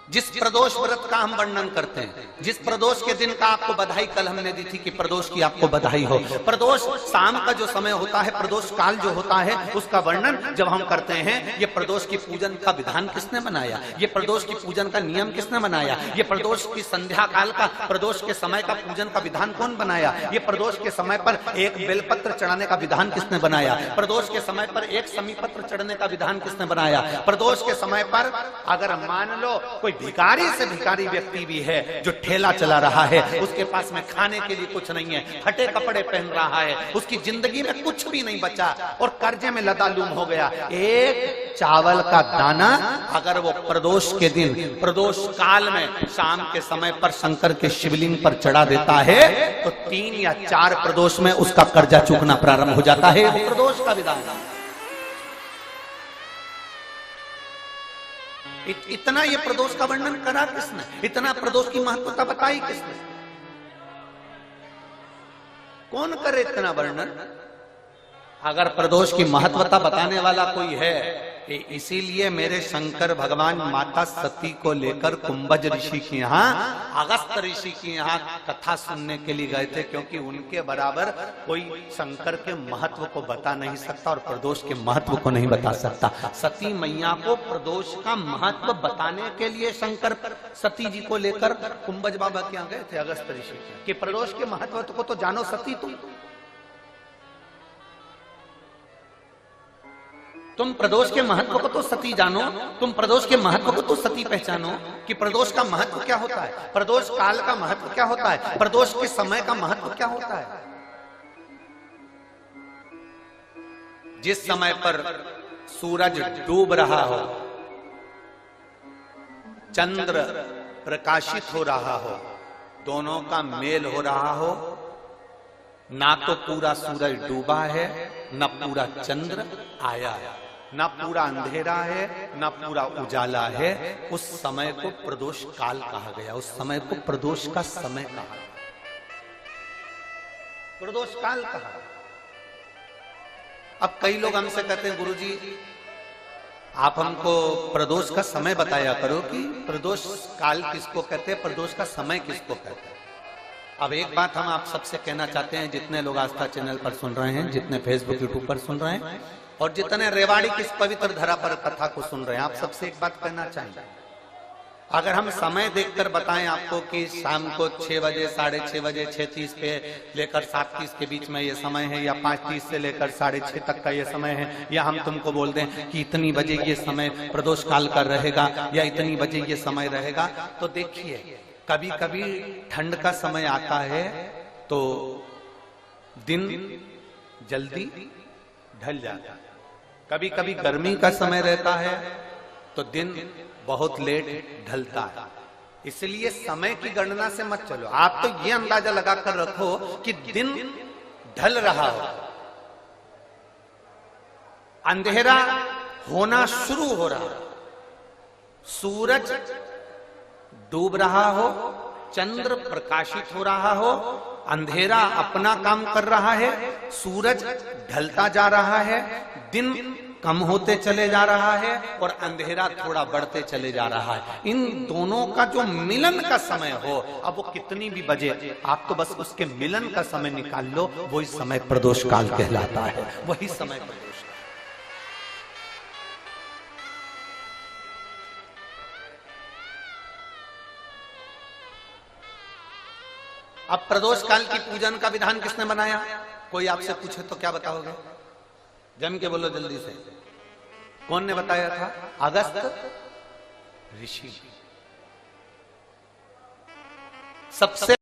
जिस प्रदोष व्रत का हम वर्णन करते हैं, जिस प्रदोष के दिन का आपको बधाई कल हमने दी थी कि प्रदोष की आपको बधाई हो, प्रदोष शाम का जो समय होता है, प्रदोष काल जो होता है, उसका वर्णन जब हम करते हैं, ये प्रदोष की पूजन का विधान किसने बनाया, ये प्रदोष की पूजन का नियम किसने बनाया, ये प्रदोष की संध्या काल का, प्रदोष के समय का पूजन का विधान कौन बनाया, ये प्रदोष के समय पर एक बेलपत्र चढ़ाने का विधान किसने बनाया, प्रदोष के समय पर एक समीपत्र चढ़ने का विधान किसने बनाया, प्रदोष के समय पर अगर मान लो कोई भिखारी से भिखारी व्यक्ति भी है जो ठेला चला रहा है, उसके पास में खाने के लिए कुछ नहीं है, फटे कपड़े पहन रहा है, उसकी जिंदगी में कुछ भी नहीं बचा और कर्जे में लदालूम हो गया, एक चावल का दाना अगर वो प्रदोष के दिन, प्रदोष काल में शाम के समय पर शंकर के शिवलिंग पर चढ़ा देता है तो 3 या 4 प्रदोष में उसका कर्जा चूकना प्रारंभ हो जाता है। वो प्रदोष का विधान। इतना ये प्रदोष का वर्णन करा किसने, इतना प्रदोष की महत्वता बताई किसने, कौन करे इतना वर्णन? अगर प्रदोष की महत्वता बताने वाला कोई है, इसीलिए मेरे शंकर भगवान माता सती को लेकर कुंभज ऋषि के यहाँ, अगस्त ऋषि के यहाँ कथा सुनने के लिए गए थे, क्योंकि उनके बराबर कोई शंकर के महत्व को बता नहीं सकता और प्रदोष के महत्व को नहीं बता सकता। सती मैया को प्रदोष का महत्व बताने के लिए शंकर सती जी को लेकर कुंभज बाबा के यहाँ गए थे, अगस्त ऋषि, कि प्रदोष के महत्व को तो जानो सती, तुम प्रदोष के महत्व को तो सती जानो, तुम प्रदोष के महत्व को तो सती पहचानो कि प्रदोष का महत्व क्या होता है, प्रदोष काल का महत्व क्या होता है, प्रदोष के समय का महत्व क्या होता है। जिस समय पर सूरज डूब रहा हो, चंद्र प्रकाशित हो रहा हो, दोनों का मेल हो रहा हो, ना तो पूरा सूरज डूबा है, न पूरा चंद्र आया है, ना पूरा अंधेरा है, ना पूरा उजाला है, उस समय को प्रदोष काल कहा गया, उस समय को प्रदोष का समय कहा, प्रदोष काल कहा। अब कई लोग हमसे कहते हैं गुरुजी आप हमको प्रदोष का समय बताया करो कि प्रदोष काल किसको कहते हैं, प्रदोष का समय किसको कहते हैं। अब एक बात हम आप सबसे कहना चाहते हैं, जितने लोग आस्था चैनल पर सुन रहे हैं, जितने फेसबुक यूट्यूब पर सुन रहे हैं और जितने रेवाड़ी की इस पवित्र धरा पर कथा को सुन रहे हैं, आप सबसे एक बात कहना चाहेंगे, अगर हम समय देखकर बताएं आपको कि शाम को 6 बजे, 6:30 बजे, 6:30 पे लेकर 7:30 के बीच में ये समय है, या 5:30 से लेकर 6:30 तक का ये समय है, या हम तुमको बोल दें कि इतनी बजे ये समय प्रदोष काल का रहेगा या इतनी बजे ये समय रहेगा, तो देखिए कभी कभी ठंड का समय आता है तो दिन जल्दी ढल जाता है, कभी कभी गर्मी का समय रहता है तो दिन बहुत लेट ढलता है। इसलिए समय की गणना से मत चलो, आप तो ये अंदाजा लगाकर रखो कि दिन ढल रहा हो, अंधेरा होना शुरू हो रहा हो, सूरज डूब रहा हो, चंद्र प्रकाशित हो रहा हो, अंधेरा अपना काम कर रहा है, सूरज ढलता जा रहा है, दिन कम होते चले जा रहा है और अंधेरा थोड़ा बढ़ते चले जा रहा है, इन दोनों का जो मिलन का समय हो, अब वो कितनी भी बजे, आप तो बस उसके मिलन का समय निकाल लो, वही समय प्रदोष काल कहलाता है, वही समय प्रदोष। अब प्रदोष काल की पूजन का विधान किसने बनाया, कोई आपसे पूछे तो क्या बताओगे, जम के बोलो जल्दी से, कौन ने बताया था, अगस्त ऋषि। सबसे